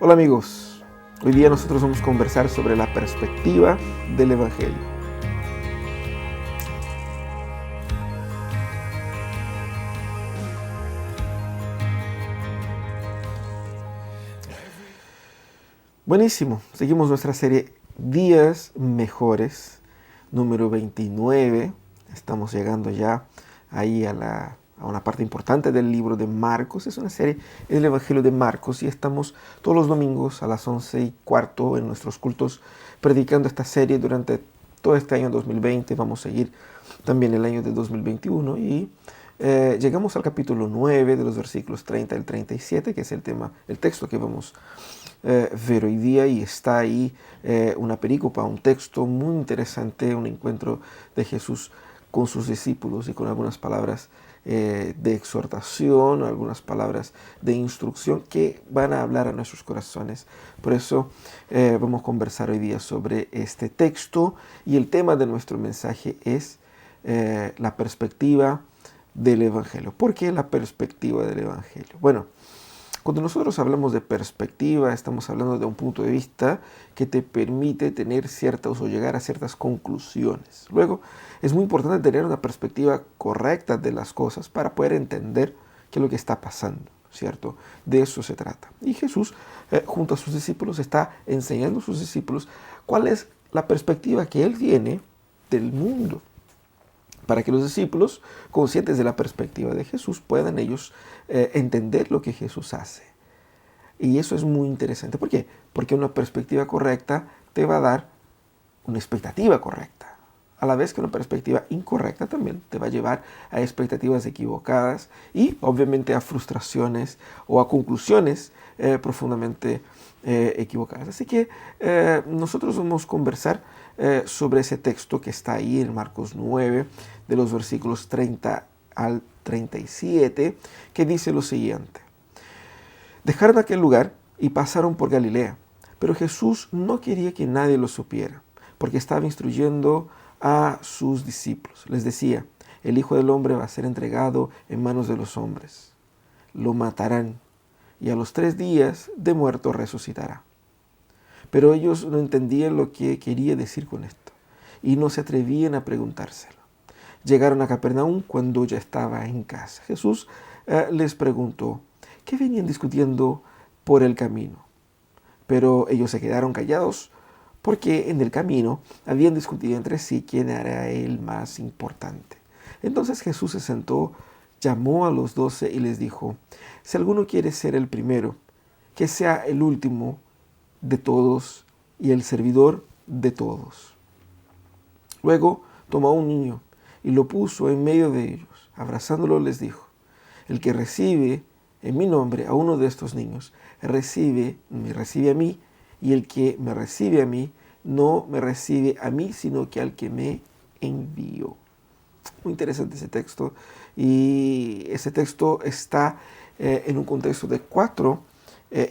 Hola amigos, hoy día nosotros vamos a conversar sobre la perspectiva del Evangelio. Buenísimo, seguimos nuestra serie Días Mejores, número 29. Estamos llegando ya ahí a una parte importante del libro de Marcos. Es una serie del Evangelio de Marcos y estamos todos los domingos a las 11:15 en nuestros cultos predicando esta serie durante todo este año 2020. Vamos a seguir también el año de 2021 y llegamos al capítulo 9 de los versículos 30 al 37, que es el texto que vamos ver hoy día, y está ahí una perícopa, un texto muy interesante, un encuentro de Jesús con sus discípulos y con algunas palabras de exhortación, algunas palabras de instrucción que van a hablar a nuestros corazones. Por eso vamos a conversar hoy día sobre este texto, y el tema de nuestro mensaje es la perspectiva del Evangelio. ¿Por qué la perspectiva del Evangelio? Bueno, cuando nosotros hablamos de perspectiva, estamos hablando de un punto de vista que te permite tener ciertas o llegar a ciertas conclusiones. Luego, es muy importante tener una perspectiva correcta de las cosas para poder entender qué es lo que está pasando, ¿cierto? De eso se trata. Y Jesús, junto a sus discípulos, está enseñando a sus discípulos cuál es la perspectiva que Él tiene del mundo, para que los discípulos, conscientes de la perspectiva de Jesús, puedan ellos entender lo que Jesús hace. Y eso es muy interesante. ¿Por qué? Porque una perspectiva correcta te va a dar una expectativa correcta, a la vez que una perspectiva incorrecta también te va a llevar a expectativas equivocadas y obviamente a frustraciones o a conclusiones profundamente equivocadas. Así que nosotros vamos a conversar sobre ese texto que está ahí en Marcos 9, de los versículos 30 al 37, que dice lo siguiente: dejaron aquel lugar y pasaron por Galilea, pero Jesús no quería que nadie lo supiera, porque estaba instruyendo a sus discípulos. Les decía: el Hijo del Hombre va a ser entregado en manos de los hombres. Lo matarán, y a los 3 días de muerto resucitará. Pero ellos no entendían lo que quería decir con esto, y no se atrevían a preguntárselo. Llegaron a Capernaum cuando ya estaba en casa. Jesús les preguntó: ¿qué venían discutiendo por el camino? Pero ellos se quedaron callados, porque en el camino habían discutido entre sí quién era el más importante. Entonces Jesús se sentó, llamó a los 12 y les dijo: si alguno quiere ser el primero, que sea el último de todos y el servidor de todos. Luego tomó a un niño y lo puso en medio de ellos. Abrazándolo les dijo: el que recibe en mi nombre a uno de estos niños, me recibe a mí, y el que me recibe a mí, no me recibe a mí, sino que al que me envió. Muy interesante ese texto, y ese texto está en un contexto de 4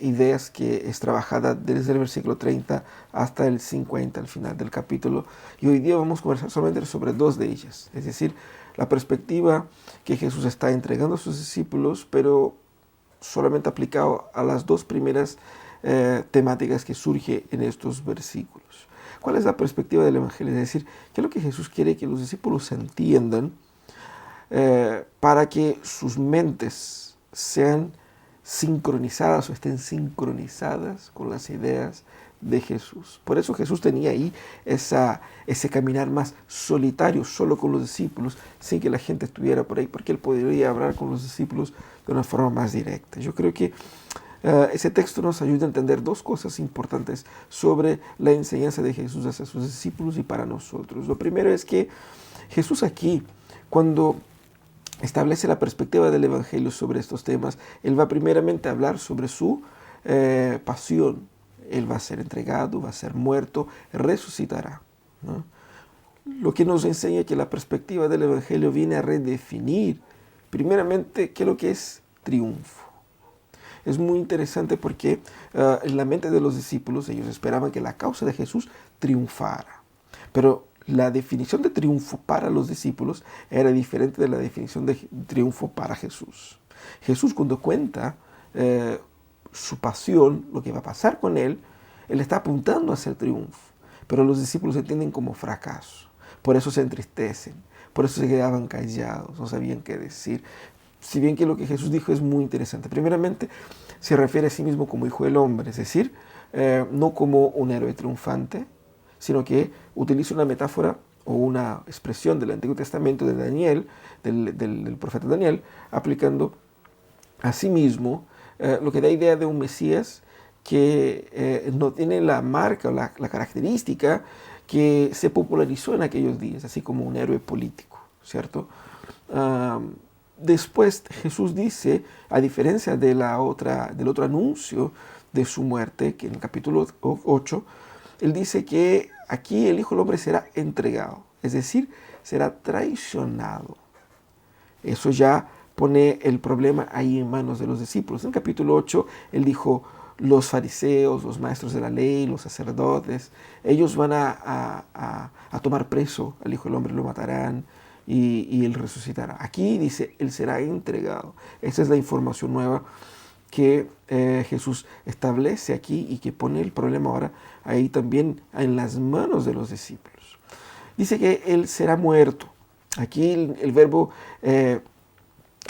ideas que es trabajada desde el versículo 30 hasta el 50, al final del capítulo. Y hoy día vamos a conversar solamente sobre 2 de ellas, es decir, la perspectiva que Jesús está entregando a sus discípulos, pero solamente aplicado a las 2 primeras temáticas que surge en estos versículos. ¿Cuál es la perspectiva del Evangelio? Es decir, ¿qué es lo que Jesús quiere que los discípulos entiendan para que sus mentes sean sincronizadas o estén sincronizadas con las ideas de Jesús? Por eso Jesús tenía ahí ese caminar más solitario, solo con los discípulos, sin que la gente estuviera por ahí, porque Él podría hablar con los discípulos de una forma más directa. Yo creo que ese texto nos ayuda a entender 2 cosas importantes sobre la enseñanza de Jesús hacia sus discípulos y para nosotros. Lo primero es que Jesús aquí, cuando establece la perspectiva del Evangelio sobre estos temas, Él va primeramente a hablar sobre su pasión. Él va a ser entregado, va a ser muerto, resucitará, ¿no? Lo que nos enseña que la perspectiva del Evangelio viene a redefinir primeramente qué es lo que es triunfo. Es muy interesante porque en la mente de los discípulos ellos esperaban que la causa de Jesús triunfara. Pero la definición de triunfo para los discípulos era diferente de la definición de triunfo para Jesús. Jesús, cuando cuenta su pasión, lo que va a pasar con él está apuntando hacia el triunfo. Pero los discípulos entienden como fracaso. Por eso se entristecen, por eso se quedaban callados, no sabían qué decir. Si bien que lo que Jesús dijo es muy interesante. Primeramente, se refiere a sí mismo como hijo del hombre, es decir, no como un héroe triunfante, sino que utiliza una metáfora o una expresión del Antiguo Testamento de Daniel, del profeta Daniel, aplicando a sí mismo lo que da idea de un Mesías que no tiene la marca o la característica que se popularizó en aquellos días, así como un héroe político, ¿cierto? Después Jesús dice, a diferencia del otro anuncio de su muerte, que en el capítulo 8, él dice que aquí el Hijo del Hombre será entregado, es decir, será traicionado. Eso ya pone el problema ahí en manos de los discípulos. En el capítulo 8, él dijo, los fariseos, los maestros de la ley, los sacerdotes, ellos van a tomar preso al Hijo del Hombre, lo matarán y él resucitará. Aquí dice, él será entregado. Esa es la información nueva que Jesús establece aquí y que pone el problema ahora ahí también en las manos de los discípulos. Dice que él será muerto. Aquí el verbo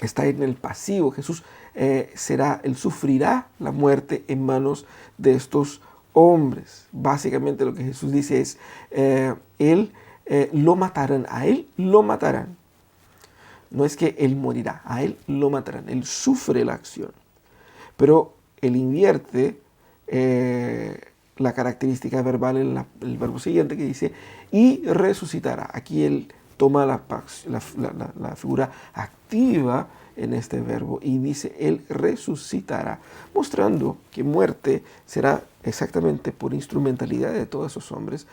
está en el pasivo. Jesús él sufrirá la muerte en manos de estos hombres. Básicamente lo que Jesús dice es, lo matarán, a él lo matarán. No es que él morirá, a él lo matarán. Él sufre la acción. Pero él invierte la característica verbal en el verbo siguiente que dice, y resucitará. Aquí él toma la figura activa en este verbo y dice, él resucitará, mostrando que muerte será exactamente por instrumentalidad de todos esos hombres,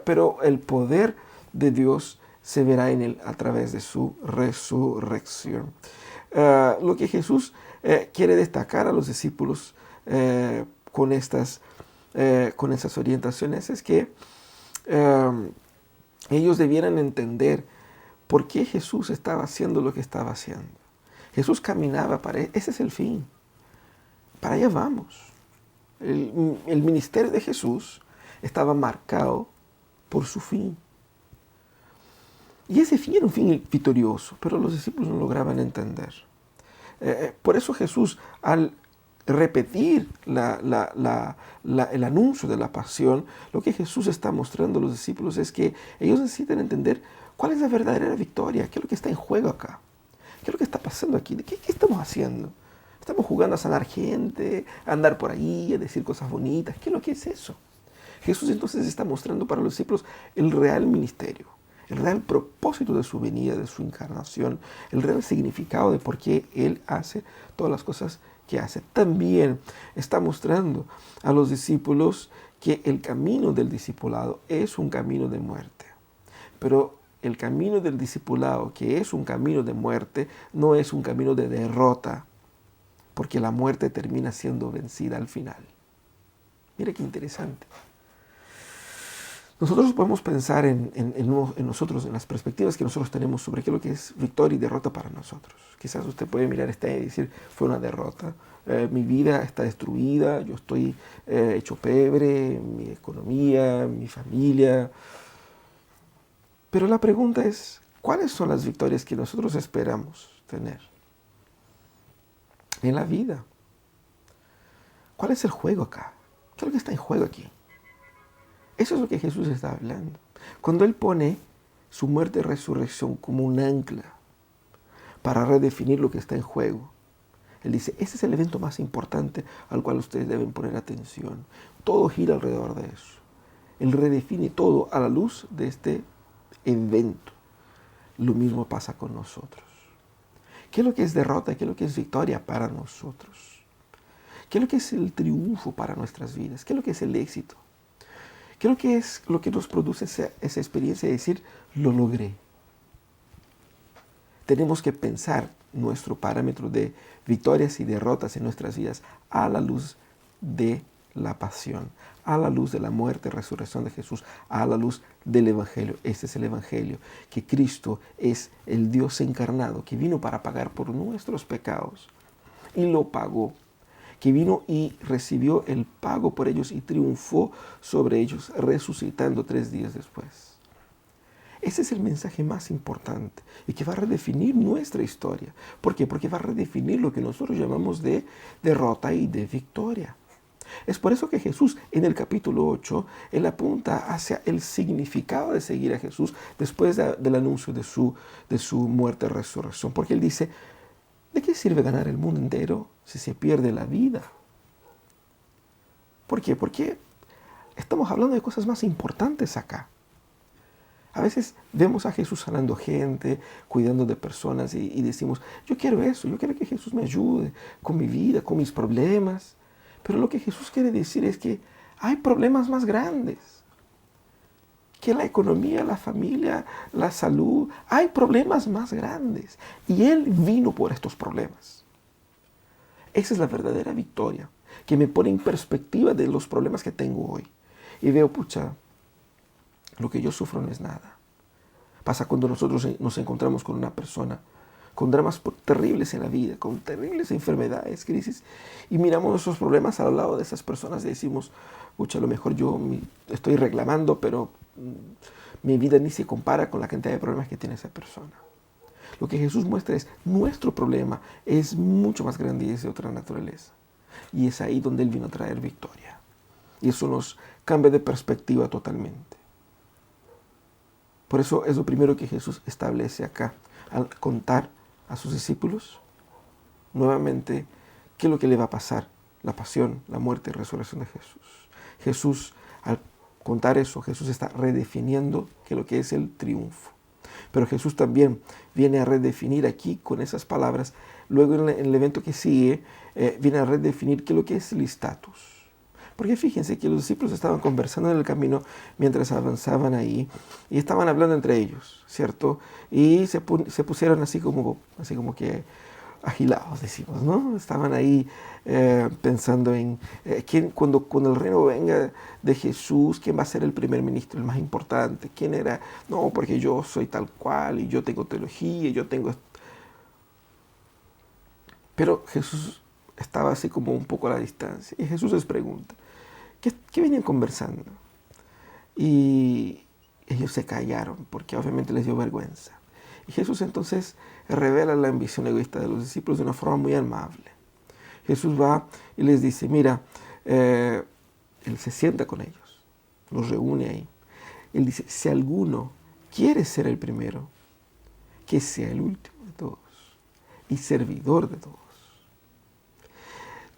pero el poder de Dios se verá en él a través de su resurrección. Lo que Jesús quiere destacar a los discípulos con estas orientaciones es que ellos debieran entender por qué Jesús estaba haciendo lo que estaba haciendo. Jesús caminaba ese es el fin. Para allá vamos. El ministerio de Jesús estaba marcado por su fin. Y ese fin era un fin victorioso, pero los discípulos no lograban entender. Por eso Jesús, al repetir el anuncio de la pasión, lo que Jesús está mostrando a los discípulos es que ellos necesitan entender cuál es la verdadera victoria, qué es lo que está en juego acá, qué es lo que está pasando aquí, qué estamos haciendo. Estamos jugando a sanar gente, a andar por ahí, a decir cosas bonitas. ¿Qué es lo que es eso? Jesús entonces está mostrando para los discípulos el real ministerio, el real propósito de su venida, de su encarnación, el real significado de por qué Él hace todas las cosas que hace. También está mostrando a los discípulos que el camino del discipulado es un camino de muerte. Pero el camino del discipulado, que es un camino de muerte, no es un camino de derrota, porque la muerte termina siendo vencida al final. Mira qué interesante. Nosotros podemos pensar en nosotros, en las perspectivas que nosotros tenemos sobre qué es lo que es victoria y derrota para nosotros. Quizás usted puede mirar esta y decir, fue una derrota, mi vida está destruida, yo estoy hecho pebre, mi economía, mi familia. Pero la pregunta es, ¿cuáles son las victorias que nosotros esperamos tener en la vida? ¿Cuál es el juego acá? ¿Qué es lo que está en juego aquí? Eso es lo que Jesús está hablando. Cuando Él pone su muerte y resurrección como un ancla para redefinir lo que está en juego, Él dice, ese es el evento más importante al cual ustedes deben poner atención. Todo gira alrededor de eso. Él redefine todo a la luz de este evento. Lo mismo pasa con nosotros. ¿Qué es lo que es derrota? ¿Qué es lo que es victoria para nosotros? ¿Qué es lo que es el triunfo para nuestras vidas? ¿Qué es lo que es el éxito? ¿Qué es lo que nos produce esa experiencia de decir, lo logré? Tenemos que pensar nuestro parámetro de victorias y derrotas en nuestras vidas a la luz de la pasión, a la luz de la muerte y resurrección de Jesús, a la luz del Evangelio. Este es el Evangelio, que Cristo es el Dios encarnado, que vino para pagar por nuestros pecados y lo pagó. que vino y recibió el pago por ellos y triunfó sobre ellos, resucitando 3 días después. Ese es el mensaje más importante y que va a redefinir nuestra historia. ¿Por qué? Porque va a redefinir lo que nosotros llamamos de derrota y de victoria. Es por eso que Jesús en el capítulo 8, él apunta hacia el significado de seguir a Jesús después del anuncio de su muerte y resurrección. Porque él dice, ¿de qué sirve ganar el mundo entero si se pierde la vida? ¿Por qué? Porque estamos hablando de cosas más importantes acá. A veces vemos a Jesús sanando gente, cuidando de personas y decimos, yo quiero eso, yo quiero que Jesús me ayude con mi vida, con mis problemas. Pero lo que Jesús quiere decir es que hay problemas más grandes que la economía, la familia, la salud. Hay problemas más grandes y Él vino por estos problemas. Esa es la verdadera victoria, que me pone en perspectiva de los problemas que tengo hoy. Y veo, pucha, lo que yo sufro no es nada. Pasa cuando nosotros nos encontramos con una persona con dramas terribles en la vida, con terribles enfermedades, crisis, y miramos esos problemas al lado de esas personas y decimos, pucha, a lo mejor yo estoy reclamando, pero mi vida ni se compara con la cantidad de problemas que tiene esa persona. Lo que Jesús muestra es, nuestro problema es mucho más grande y es de otra naturaleza. Y es ahí donde Él vino a traer victoria. Y eso nos cambia de perspectiva totalmente. Por eso es lo primero que Jesús establece acá, al contar a sus discípulos nuevamente qué es lo que le va a pasar, la pasión, la muerte y resurrección de Jesús. Jesús, al contar eso, Jesús está redefiniendo qué es lo que es el triunfo. Pero Jesús también viene a redefinir aquí con esas palabras, luego en el evento que sigue, viene a redefinir qué es lo que es el estatus. Porque fíjense que los discípulos estaban conversando en el camino mientras avanzaban ahí y estaban hablando entre ellos, ¿cierto? Y se pusieron así como que agilados, decimos, ¿no? Estaban ahí pensando en cuando el reino venga de Jesús, ¿quién va a ser el primer ministro, el más importante? ¿Quién era? No, porque yo soy tal cual y yo tengo teología y yo tengo... Pero Jesús estaba así como un poco a la distancia y Jesús les pregunta, ¿qué venían conversando? Y ellos se callaron porque obviamente les dio vergüenza. Y Jesús entonces revela la ambición egoísta de los discípulos de una forma muy amable. Jesús va y les dice, mira, Él se sienta con ellos, los reúne ahí. Él dice, si alguno quiere ser el primero, que sea el último de todos y servidor de todos.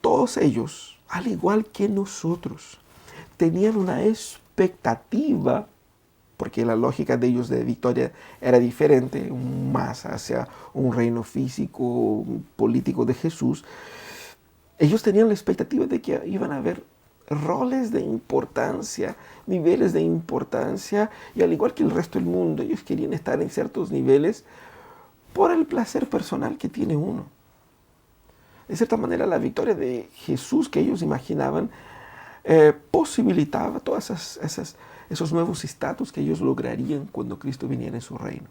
Todos ellos, al igual que nosotros, tenían una expectativa, porque la lógica de ellos de victoria era diferente, más hacia un reino físico, político de Jesús. Ellos tenían la expectativa de que iban a haber roles de importancia, niveles de importancia, y al igual que el resto del mundo, ellos querían estar en ciertos niveles por el placer personal que tiene uno. De cierta manera, la victoria de Jesús que ellos imaginaban posibilitaba todos esos nuevos estatus que ellos lograrían cuando Cristo viniera en su reino.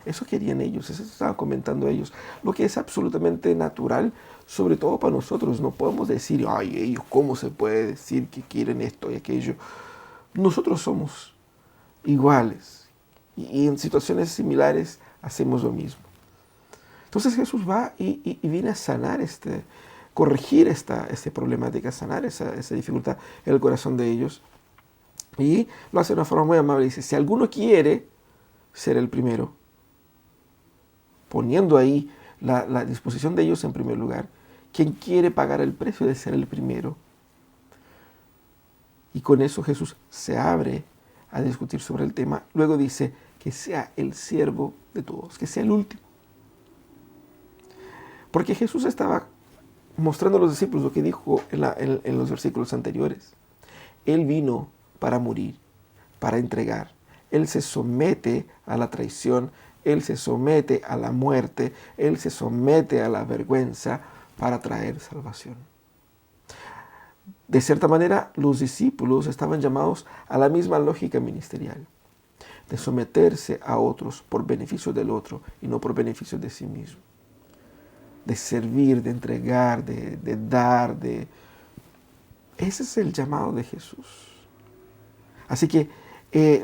Eso querían ellos, eso estaban comentando ellos, lo que es absolutamente natural, sobre todo para nosotros. No podemos decir, ay, ellos, ¿cómo se puede decir que quieren esto y aquello? Nosotros somos iguales y en situaciones similares hacemos lo mismo. Entonces Jesús va y viene a sanar corregir esta problemática, sanar esa dificultad en el corazón de ellos. Y lo hace de una forma muy amable. Dice, si alguno quiere ser el primero, poniendo ahí la disposición de ellos en primer lugar, quien quiere pagar el precio de ser el primero. Y con eso Jesús se abre a discutir sobre el tema. Luego dice que sea el siervo de todos, que sea el último. Porque Jesús estaba mostrando a los discípulos lo que dijo en los versículos anteriores. Él vino para morir, para entregar. Él se somete a la traición, Él se somete a la muerte, Él se somete a la vergüenza para traer salvación. De cierta manera, los discípulos estaban llamados a la misma lógica ministerial, de someterse a otros por beneficio del otro y no por beneficio de sí mismo. de servir, de entregar, de dar, Ese es el llamado de Jesús. Así que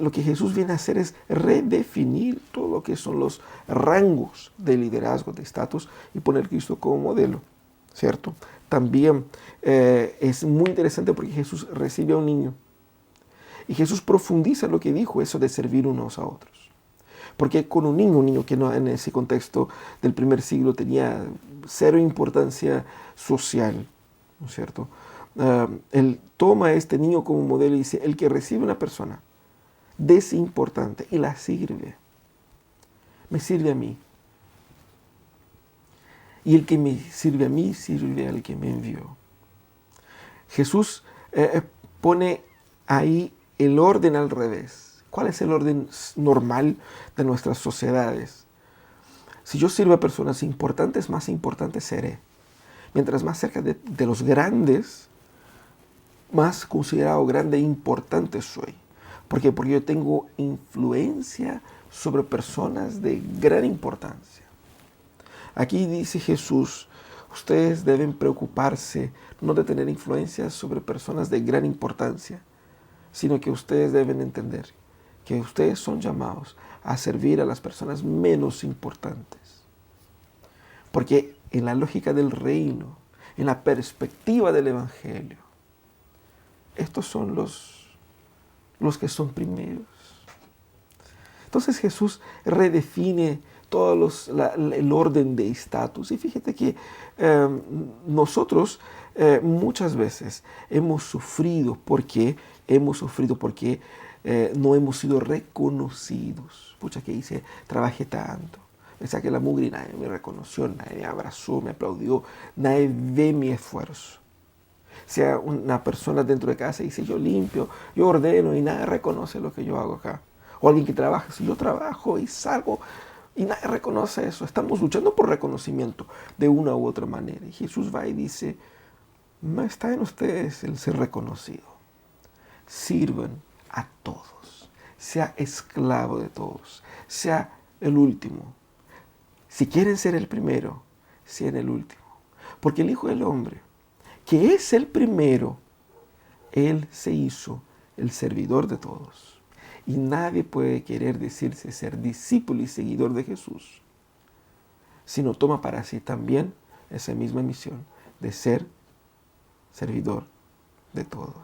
lo que Jesús viene a hacer es redefinir todo lo que son los rangos de liderazgo, de estatus, y poner a Cristo como modelo, ¿cierto? También es muy interesante porque Jesús recibe a un niño y Jesús profundiza lo que dijo, eso de servir unos a otros. Porque con un niño que no, en ese contexto del primer siglo tenía cero importancia social, ¿no es cierto? Él toma a este niño como modelo y dice, el que recibe una persona desimportante y la sirve, me sirve a mí. Y el que me sirve a mí, sirve al que me envió. Jesús pone ahí el orden al revés. ¿Cuál es el orden normal de nuestras sociedades? Si yo sirvo a personas importantes, más importante seré. Mientras más cerca de los grandes, más considerado grande e importante soy. ¿Por qué? Porque yo tengo influencia sobre personas de gran importancia. Aquí dice Jesús, ustedes deben preocuparse no de tener influencia sobre personas de gran importancia, sino que ustedes deben entender que ustedes son llamados a servir a las personas menos importantes. Porque en la lógica del reino, en la perspectiva del Evangelio, estos son los que son primeros. Entonces Jesús redefine todo el orden de estatus. Y fíjate que nosotros muchas veces hemos sufrido porque no hemos sido reconocidos. Pucha, que hice, trabajé tanto, me saqué la mugre y nadie me reconoció, nadie me abrazó, me aplaudió, nadie ve mi esfuerzo. Sea una persona dentro de casa y dice, yo limpio, yo ordeno y nadie reconoce lo que yo hago acá. O alguien que trabaja, si yo trabajo y salgo y nadie reconoce eso. Estamos luchando por reconocimiento de una u otra manera. Y Jesús va y dice, no está en ustedes el ser reconocido. Sirvan a todos. Sea esclavo de todos. Sea el último. Si quieren ser el primero, sean el último. Porque el Hijo del Hombre, que es el primero, Él se hizo el servidor de todos. Y nadie puede querer decirse ser discípulo y seguidor de Jesús, sino toma para sí también esa misma misión de ser servidor de todos.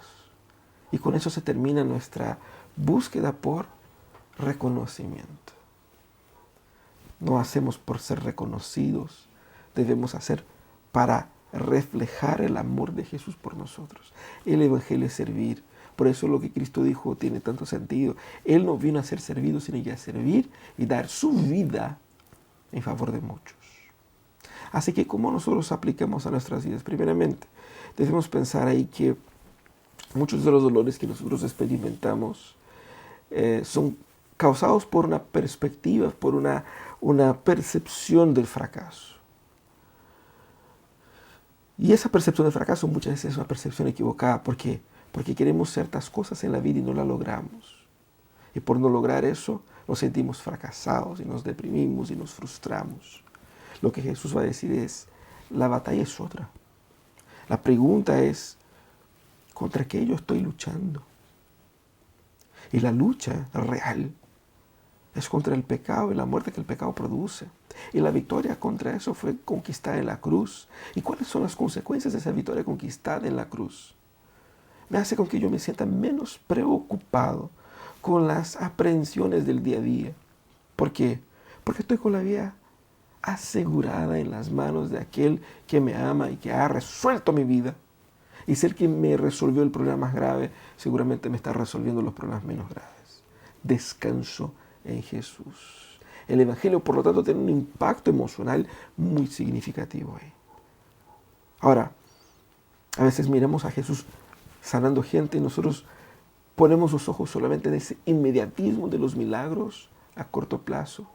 Y con eso se termina nuestra búsqueda por reconocimiento. No hacemos por ser reconocidos, debemos hacer para reflejar el amor de Jesús por nosotros. El Evangelio es servir. Por eso lo que Cristo dijo tiene tanto sentido. Él no vino a ser servido, sino a servir y dar su vida en favor de muchos. Así que, ¿cómo nosotros aplicamos a nuestras vidas? Primeramente, debemos pensar ahí que muchos de los dolores que nosotros experimentamos son causados por una perspectiva, por una percepción del fracaso. Y esa percepción del fracaso muchas veces es una percepción equivocada. ¿Por qué? Porque queremos ciertas cosas en la vida y no las logramos. Y por no lograr eso, nos sentimos fracasados y nos deprimimos y nos frustramos. Lo que Jesús va a decir es, la batalla es otra. La pregunta es, ¿contra qué yo estoy luchando? Y la lucha real es contra el pecado y la muerte que el pecado produce. Y la victoria contra eso fue conquistada en la cruz. ¿Y cuáles son las consecuencias de esa victoria conquistada en la cruz? Me hace con que yo me sienta menos preocupado con las aprehensiones del día a día. ¿Por qué? Porque estoy con la vida asegurada en las manos de aquel que me ama y que ha resuelto mi vida. Y si el que me resolvió el problema más grave, seguramente me está resolviendo los problemas menos graves. Descanso en Jesús. El Evangelio, por lo tanto, tiene un impacto emocional muy significativo ahí. Ahora, a veces miramos a Jesús sanando gente y nosotros ponemos los ojos solamente en ese inmediatismo de los milagros a corto plazo.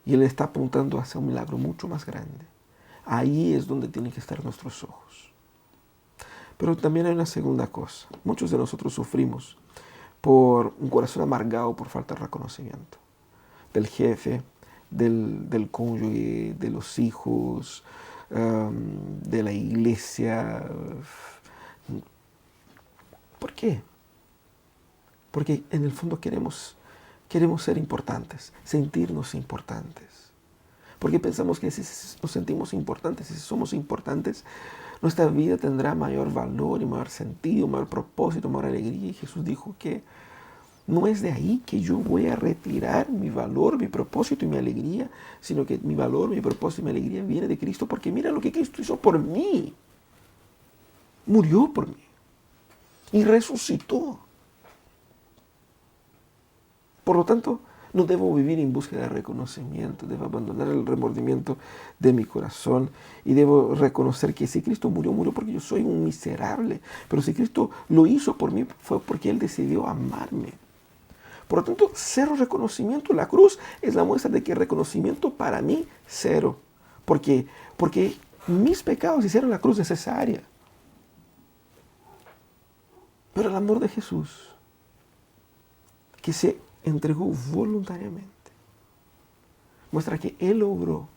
Y Él está apuntando hacia un milagro mucho más grande. Ahí es donde tienen que estar nuestros ojos. Pero también hay una segunda cosa. Muchos de nosotros sufrimos por un corazón amargado por falta de reconocimiento. Del jefe, del cónyuge, de los hijos, de la iglesia. ¿Por qué? Porque en el fondo queremos ser importantes, sentirnos importantes. Porque pensamos que si nos sentimos importantes, si somos importantes, nuestra vida tendrá mayor valor y mayor sentido, mayor propósito, mayor alegría. Y Jesús dijo que no es de ahí que yo voy a retirar mi valor, mi propósito y mi alegría, sino que mi valor, mi propósito y mi alegría viene de Cristo, porque mira lo que Cristo hizo por mí. Murió por mí y resucitó. Por lo tanto, no debo vivir en búsqueda de reconocimiento, debo abandonar el remordimiento de mi corazón y debo reconocer que si Cristo murió, murió porque yo soy un miserable. Pero si Cristo lo hizo por mí, fue porque Él decidió amarme. Por lo tanto, cero reconocimiento. La cruz es la muestra de que el reconocimiento para mí, cero. Porque mis pecados hicieron la cruz necesaria. Pero el amor de Jesús, que se entregó voluntariamente, muestra que Él obró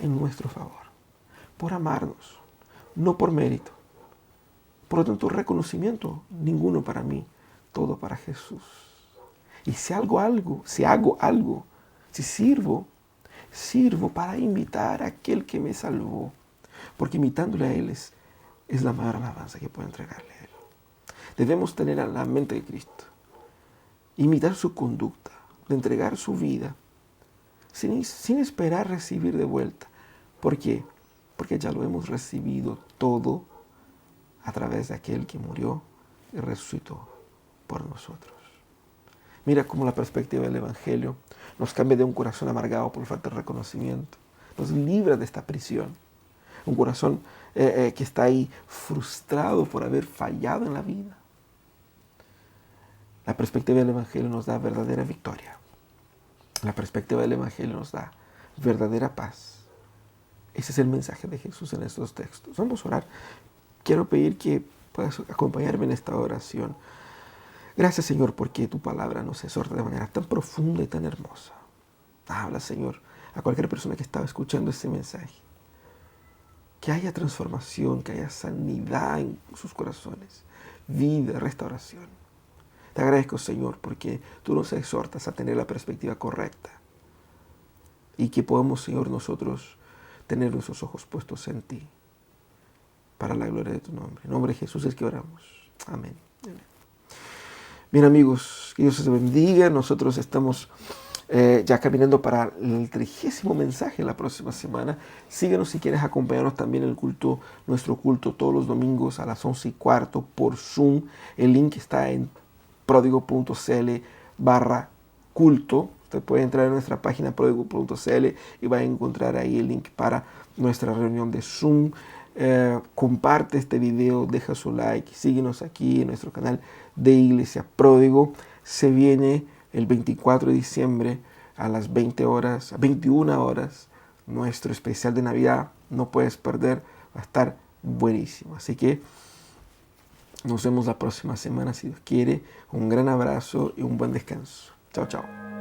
en nuestro favor, por amarnos, no por mérito. Por lo tanto, reconocimiento, ninguno para mí, todo para Jesús. Y si hago algo, si sirvo para imitar a aquel que me salvó, porque imitándole a Él es la mayor alabanza que puedo entregarle a Él. Debemos tener a la mente de Cristo, imitar su conducta, de entregar su vida, sin esperar recibir de vuelta. ¿Por qué? Porque ya lo hemos recibido todo a través de aquel que murió y resucitó por nosotros. Mira cómo la perspectiva del Evangelio nos cambia de un corazón amargado por falta de reconocimiento. Nos libra de esta prisión. Un corazón que está ahí frustrado por haber fallado en la vida. La perspectiva del Evangelio nos da verdadera victoria. La perspectiva del Evangelio nos da verdadera paz. Ese es el mensaje de Jesús en estos textos. Vamos a orar. Quiero pedir que puedas acompañarme en esta oración. Gracias, Señor, porque tu palabra nos exhorta de manera tan profunda y tan hermosa. Habla, Señor, a cualquier persona que estaba escuchando este mensaje. Que haya transformación, que haya sanidad en sus corazones, vida, restauración. Te agradezco, Señor, porque tú nos exhortas a tener la perspectiva correcta y que podamos, Señor, nosotros tener nuestros ojos puestos en ti para la gloria de tu nombre. En nombre de Jesús es que oramos. Amén. Amén. Bien, amigos, que Dios les bendiga. Nosotros estamos ya caminando para el 30º mensaje la próxima semana. Síguenos si quieres acompañarnos también en el culto, nuestro culto todos los domingos a las 11:15 por Zoom. El link está en prodigo.cl/culto. Usted puede entrar en nuestra página prodigo.cl y va a encontrar ahí el link para nuestra reunión de Zoom. Comparte este video, deja su like, síguenos aquí en nuestro canal de Iglesia Pródigo. Se viene el 24 de diciembre a las 21 horas, nuestro especial de Navidad. No puedes perder, va a estar buenísimo. Así que nos vemos la próxima semana, si Dios quiere. Un gran abrazo y un buen descanso. Chao, chao.